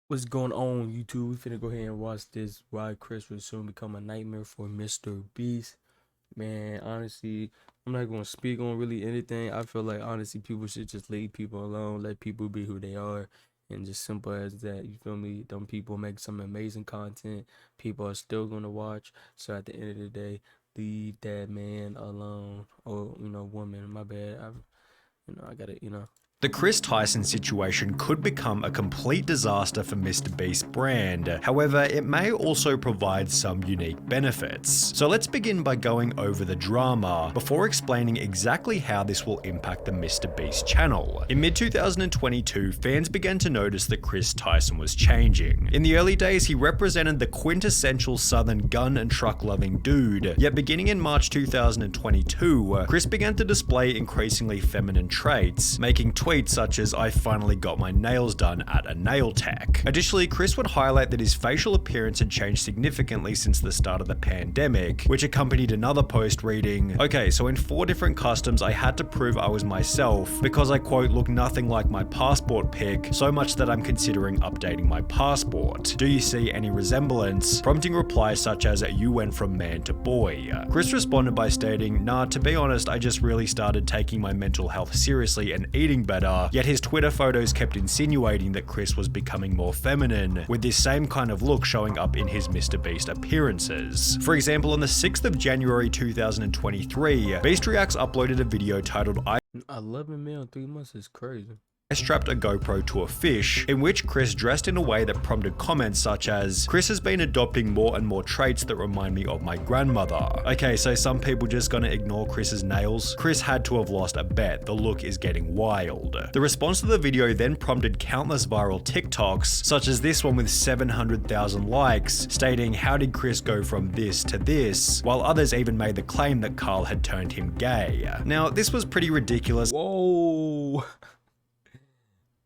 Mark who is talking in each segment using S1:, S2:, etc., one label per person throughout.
S1: What's going on, YouTube? We finna go ahead and watch this. Why Chris will soon become a nightmare for Mr. Beast. Man, honestly, I'm not gonna speak on really anything. I feel like honestly, people should just leave people alone, let people be who they are, and just simple as that. You feel me? Them people make some amazing content. People are still gonna watch. So at the end of the day, leave that man alone. Or woman. My bad. I gotta.
S2: The Chris Tyson situation could become a complete disaster for MrBeast's brand. However, it may also provide some unique benefits. So let's begin by going over the drama before explaining exactly how this will impact the MrBeast channel. In mid-2022, fans began to notice that Chris Tyson was changing. In the early days, he represented the quintessential southern gun and truck loving dude, yet beginning in March 2022, Chris began to display increasingly feminine traits, making tweets such as "I finally got my nails done at a nail tech." Additionally, Chris would highlight that his facial appearance had changed significantly since the start of the pandemic, which accompanied another post reading, "Okay, so in 4 different customs I had to prove I was myself because I quote look nothing like my passport pic, so much that I'm considering updating my passport. Do you see any resemblance?" Prompting replies such as "You went from man to boy." Chris responded by stating, "Nah, to be honest, I just really started taking my mental health seriously and eating better," yet his Twitter photos kept insinuating that Chris was becoming more feminine, with this same kind of look showing up in his MrBeast appearances. For example, on the 6th of January 2023, Beast Reacts uploaded a video titled "I
S1: 11 mil in 3 months is crazy.
S2: strapped a GoPro to a fish," in which Chris dressed in a way that prompted comments such as, "Chris has been adopting more and more traits that remind me of my grandmother." Okay, so some people just gonna ignore Chris's nails? Chris had to have lost a bet. The look is getting wild. The response to the video then prompted countless viral TikToks, such as this one with 700,000 likes, stating, "How did Chris go from this to this?" While others even made the claim that Carl had turned him gay. Now, this was pretty ridiculous.
S1: Whoa.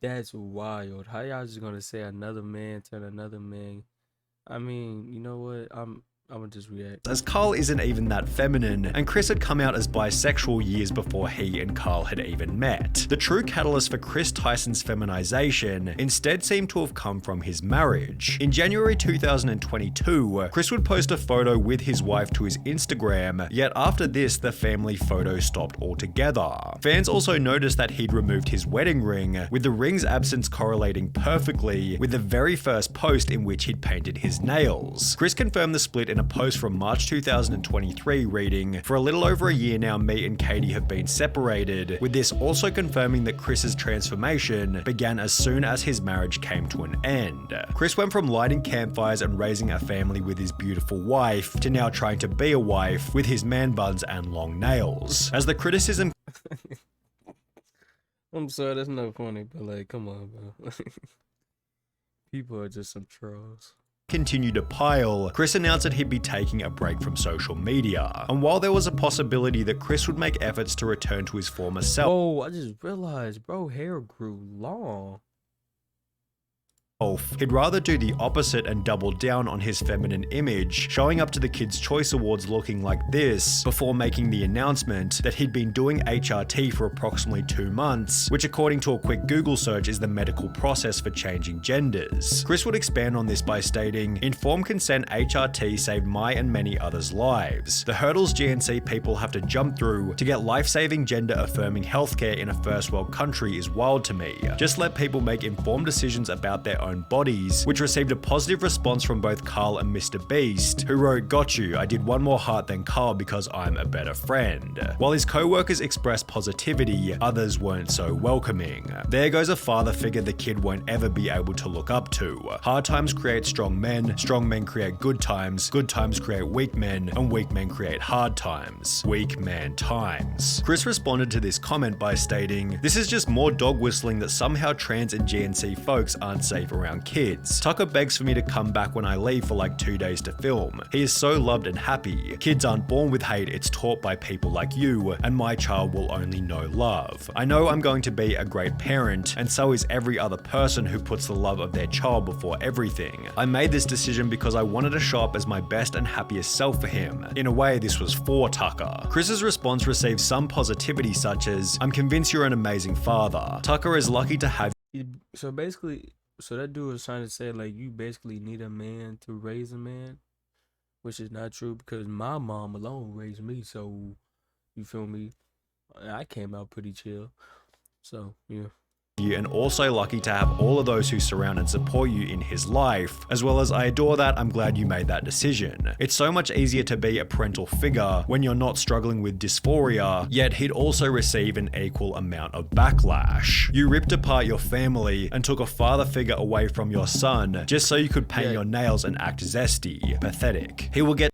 S1: That's wild. How y'all just gonna say another man turn another man? I mean, you know what? I'm gonna just react.
S2: As Carl isn't even that feminine, and Chris had come out as bisexual years before he and Carl had even met. The true catalyst for Chris Tyson's feminization instead seemed to have come from his marriage. In January 2022, Chris would post a photo with his wife to his Instagram, yet after this, the family photo stopped altogether. Fans also noticed that he'd removed his wedding ring, with the ring's absence correlating perfectly with the very first post in which he'd painted his nails. Chris confirmed the split in a post from March 2023 reading, "For a little over a year now, me and Katie have been separated," with this also confirming that Chris's transformation began as soon as his marriage came to an end. Chris went from lighting campfires and raising a family with his beautiful wife to now trying to be a wife with his man buns and long nails. As the criticism
S1: I'm sorry, that's not funny, but like, come on, bro. People are just some trolls.
S2: continued to pile, Chris announced that he'd be taking a break from social media. And while there was a possibility that Chris would make efforts to return to his former self,
S1: Oh, I just realized, bro, hair grew long.
S2: he'd rather do the opposite and double down on his feminine image, showing up to the Kids' Choice Awards looking like this, before making the announcement that he'd been doing HRT for approximately 2 months, which according to a quick Google search is the medical process for changing genders. Chris would expand on this by stating, "Informed consent HRT saved my and many others' lives. The hurdles GNC people have to jump through to get life-saving gender-affirming healthcare in a first world country is wild to me. Just let people make informed decisions about their own bodies," which received a positive response from both Carl and MrBeast, who wrote, "Got you, I did one more heart than Carl because I'm a better friend." While his co-workers expressed positivity, others weren't so welcoming. "There goes a father figure the kid won't ever be able to look up to. Hard times create strong men create good times create weak men, and weak men create hard times. Weak man times." Chris responded to this comment by stating, "This is just more dog whistling that somehow trans and GNC folks aren't safe around kids. Tucker begs for me to come back when I leave for like 2 days to film. He is so loved and happy. Kids aren't born with hate, it's taught by people like you, and my child will only know love. I know I'm going to be a great parent, and so is every other person who puts the love of their child before everything. I made this decision because I wanted to show up as my best and happiest self for him. In a way, this was for Tucker." Chris's response received some positivity such as, "I'm convinced you're an amazing father. Tucker is lucky to have
S1: So basically, so that dude was trying to say like you basically need a man to raise a man, which is not true because my mom alone raised me. So you feel me? I came out pretty chill. So yeah.
S2: And also lucky to have all of those who surround and support you in his life. As well as I adore that, I'm glad you made that decision. It's so much easier to be a parental figure when you're not struggling with dysphoria, yet he'd also receive an equal amount of backlash. You ripped apart your family and took a father figure away from your son just so you could paint your nails and act zesty. Pathetic. He will get.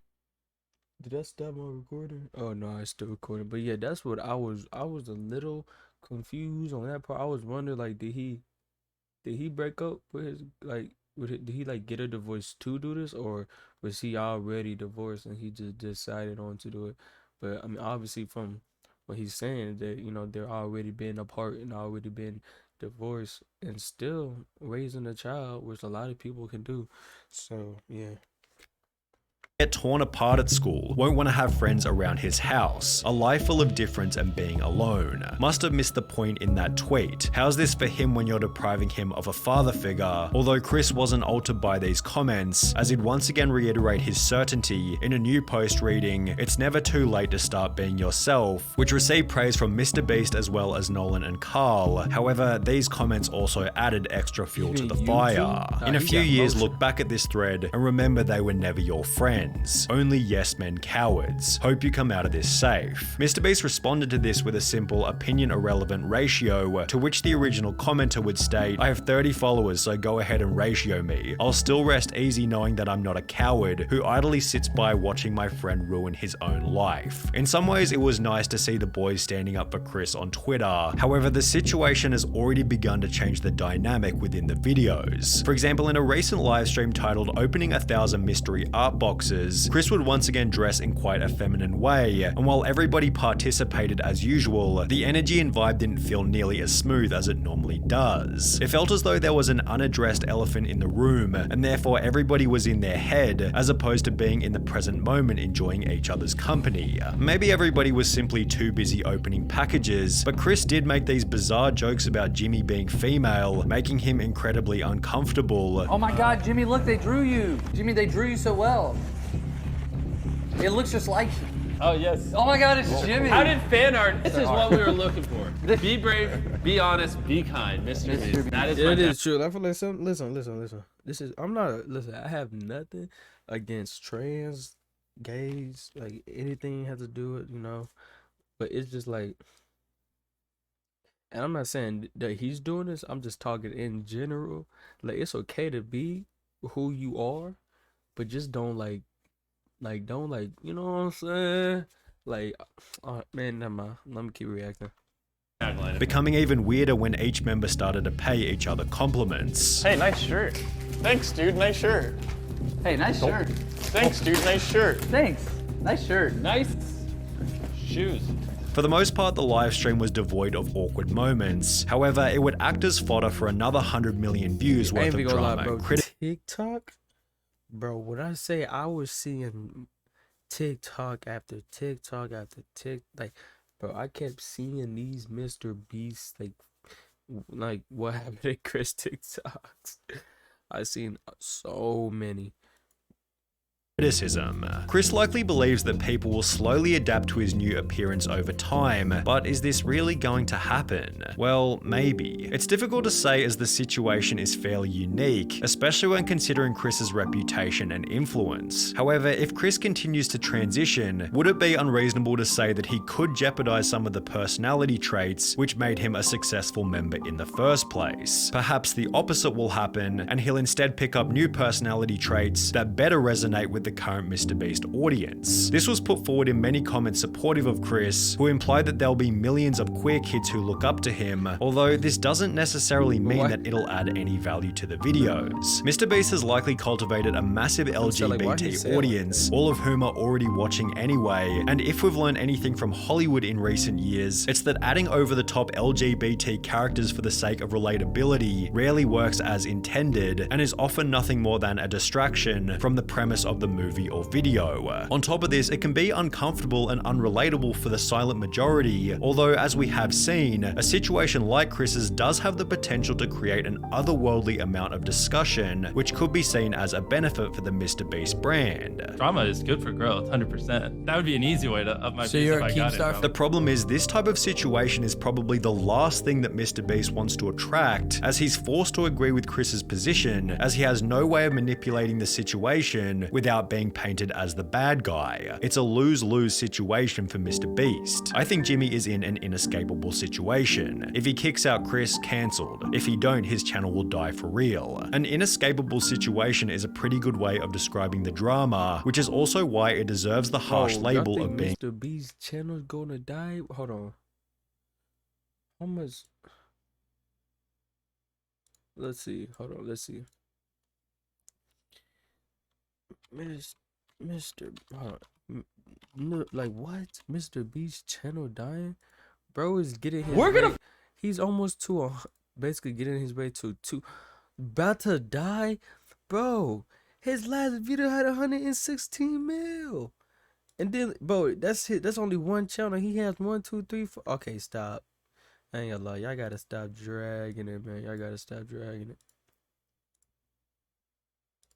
S1: Did I stop my recording? Oh no, I still recording. But yeah, that's what I was a little confused on that part. I was wondering like did he break up with his like did he like get a divorce to do this, or was he already divorced and he just decided on to do it? But I mean obviously from what he's saying that they're already been apart and already been divorced and still raising a child, which a lot of people can do. So yeah.
S2: Get torn apart at school, won't want to have friends around his house, a life full of difference and being alone. Must have missed the point in that tweet. How's this for him when you're depriving him of a father figure? Although Chris wasn't altered by these comments, as he'd once again reiterate his certainty in a new post reading, "It's never too late to start being yourself," which received praise from MrBeast as well as Nolan and Carl. However, these comments also added extra fuel to the fire. In a few years, look back at this thread and remember they were never your friends. Only yes men cowards. Hope you come out of this safe. MrBeast responded to this with a simple opinion irrelevant ratio, to which the original commenter would state, "I have 30 followers, so go ahead and ratio me. I'll still rest easy knowing that I'm not a coward who idly sits by watching my friend ruin his own life." In some ways, it was nice to see the boys standing up for Chris on Twitter. However, the situation has already begun to change the dynamic within the videos. For example, in a recent livestream titled "Opening 1,000 Mystery Art Boxes," Chris would once again dress in quite a feminine way, and while everybody participated as usual, the energy and vibe didn't feel nearly as smooth as it normally does. It felt as though there was an unaddressed elephant in the room, and therefore everybody was in their head, as opposed to being in the present moment enjoying each other's company. Maybe everybody was simply too busy opening packages, but Chris did make these bizarre jokes about Jimmy being female, making him incredibly uncomfortable.
S3: Oh my god, Jimmy, look, they drew you. Jimmy, they drew you so well. It looks just like you.
S4: Oh, yes.
S3: Oh my god, it's Jimmy.
S4: How did fan art? This is what we were looking for. Be brave, be honest, be kind, Mr. Beast. That is
S1: it is true. I feel like listen. This is I have nothing against trans, gays, like anything has to do with, but it's just like, and I'm not saying that he's doing this, I'm just talking in general. Like it's okay to be who you are, but just don't don't you know what I'm saying? Like, oh, man, never mind. Let me keep reacting.
S2: Becoming even weirder when each member started to pay each other compliments.
S5: Hey, nice shirt. Thanks, dude. Nice shirt.
S3: Hey, nice shirt.
S5: Thanks, dude. Nice shirt.
S3: Thanks. Nice shirt.
S4: Nice shoes.
S2: For the most part, the live stream was devoid of awkward moments. However, it would act as fodder for another 100 million views worth of drama.
S1: TikTok? Bro, when I say I was seeing TikTok after TikTok after like, bro, I kept seeing these MrBeast, like what happened to Chris TikToks. I seen so many.
S2: Criticism. Chris likely believes that people will slowly adapt to his new appearance over time, but is this really going to happen? Well, maybe. It's difficult to say as the situation is fairly unique, especially when considering Chris's reputation and influence. However, if Chris continues to transition, would it be unreasonable to say that he could jeopardize some of the personality traits which made him a successful member in the first place? Perhaps the opposite will happen, and he'll instead pick up new personality traits that better resonate with the current MrBeast audience. This was put forward in many comments supportive of Chris, who implied that there'll be millions of queer kids who look up to him, although this doesn't necessarily mean that it'll add any value to the videos. MrBeast has likely cultivated a massive LGBT audience, all of whom are already watching anyway, and if we've learned anything from Hollywood in recent years, it's that adding over-the-top LGBT characters for the sake of relatability rarely works as intended, and is often nothing more than a distraction from the premise of the movie or video. On top of this, it can be uncomfortable and unrelatable for the silent majority, although as we have seen, a situation like Chris's does have the potential to create an otherworldly amount of discussion, which could be seen as a benefit for the MrBeast brand.
S4: Drama is good for growth, 100%. That would be an easy way to up my views if I got it.
S2: The problem is this type of situation is probably the last thing that MrBeast wants to attract, as he's forced to agree with Chris's position, as he has no way of manipulating the situation without being painted as the bad guy. It's a lose-lose situation for MrBeast. I think Jimmy is in an inescapable situation. If he kicks out Chris, cancelled. If he don't, his channel will die for real. An inescapable situation is a pretty good way of describing the drama, which is also why it deserves the harsh label of being
S1: MrBeast channel's gonna die. Hold on. How much? Let's see. Hold on. Let's see. Mr. No, like what? MrBeast channel dying? Bro is getting his he's almost to basically getting his way to about to die. Bro, his last video had 116 mil. And then, bro, that's only one channel. He has 1, 2, 3, 4. Okay, stop. I ain't gonna lie. Y'all gotta stop dragging it, man. Y'all gotta stop dragging it.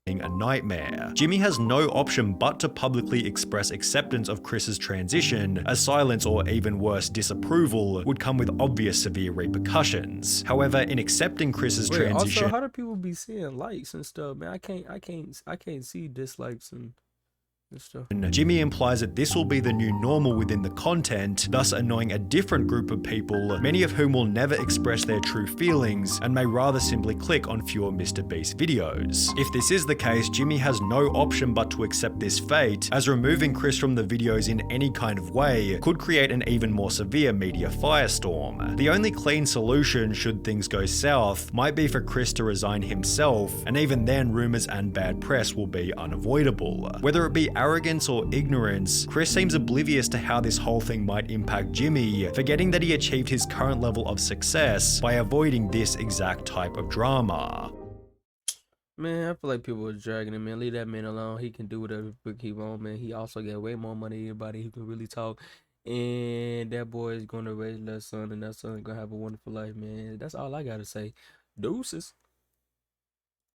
S2: A nightmare. Jimmy has no option but to publicly express acceptance of Chris's transition, as silence or even worse, disapproval would come with obvious severe repercussions. However, in accepting Chris's transition,
S1: also, how do people be seeing likes and stuff, man? I can't see dislikes and stuff.
S2: Jimmy implies that this will be the new normal within the content, thus annoying a different group of people, many of whom will never express their true feelings and may rather simply click on fewer MrBeast videos. If this is the case, Jimmy has no option but to accept this fate, as removing Chris from the videos in any kind of way could create an even more severe media firestorm. The only clean solution, should things go south, might be for Chris to resign himself, and even then rumors and bad press will be unavoidable. Whether it be arrogance or ignorance, Chris seems oblivious to how this whole thing might impact Jimmy, forgetting that he achieved his current level of success by avoiding this exact type of drama.
S1: Man, I feel like people are dragging him, man. Leave that man alone. He can do whatever he wants, man. He also got way more money than anybody who can really talk. And that boy is going to raise that son, and that son is going to have a wonderful life, man. That's all I got to say. Deuces.